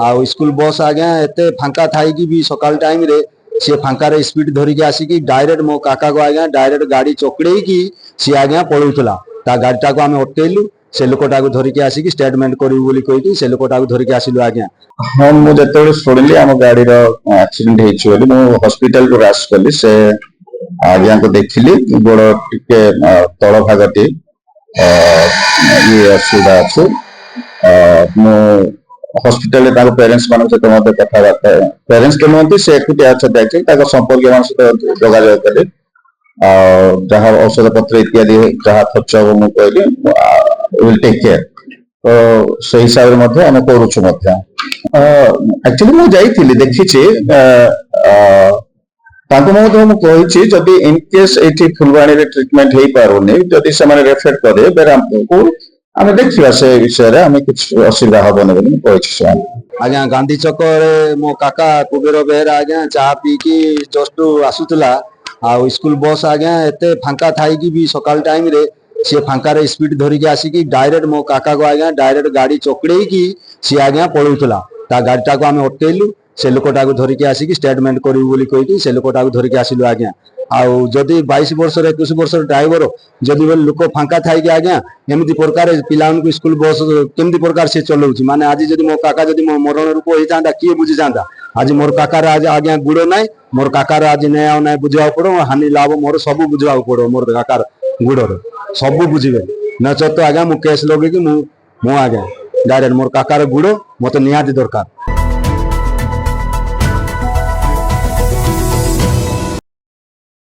आ school bus आज्ञा एते फांका Thai कि भी सकाल टाइम रे सी फांकार स्पीड धरिकी आसिकी डायरेक्ट मो काका को आज्ञा डायरेक्ट गाड़ी चकड़े कि सी आज्ञा पलौला ता गाड़ीटा को आम अटकेलु से लोकटा को धरिकी आसिकी स्टेटमेंट करी से लोकटा को धरिकी आसिलु आज्ञा। हाँ मुझे शुणिली आम गाड़ी एक्सीडेंट हो हॉस्पिटल को राश कली से आज्ञा को देखिली गोड़ टिके तल भागटी ये असुविधा अच्छे हॉस्पिटल पेरेंट्स मान सहित कथबार्ता पेरेंट्स के नुहति से एकुटिया संपर्क मान सहित जोगाजोग कले जहाँ औषध पत्र इत्यादि जहाँ खर्च हम मुझे विल टेक केयर तो से हिसाब से आम करुचु एक्चुअली मुझे देखी जदि इन केस ये फुलवाणी रे ट्रिटमेंट हो पारुनी जदि से रेफर करे बेरामपुर को आम देखा से विषय में किसी असुविधा हेनी आज्ञा गांधी छक मो काका कुबेर बेहरा आज्ञा चाह पीकी जस्ट आसुला आ स्कूल बस आज्ञा एते फांका थाई कि भी सकाल टाइम रे सी फांकार स्पीड धरिकी आसिकी डायरेक्ट मो काका को आज्ञा डायरेक्ट गाड़ी चकड़े कि सी आज्ञा पलौला ता गाड़ीटा को आम अटकेलु से लोकटा को धरिकी आसिकी स्टेटमेंट करी से लोकटा को धरिकी आसिलु आज्ञा। आउ जदि 22 वर्ष 21 वर्ष ड्राइवर जदि लोक फांका थाई आज्ञा एमती प्रकार पिला स्कूल बस केमती प्रकार से चलाऊँ माने आज जदि मो काका जदि मो मरण रूप होता किए बुझी जाता आज मोर काकार आज आज्ञा गुड़ ना मोर काकार आज न्याय ना बुझा पड़ो हानि लाभ मोर सब बुझा पड़ो मोर काकार गुड़ सब बुझे नचत तो आज्ञा मु केस लगे कि आज्ञा डायरेक्ट मोर काकार गुड़ मत निहाती दरकार।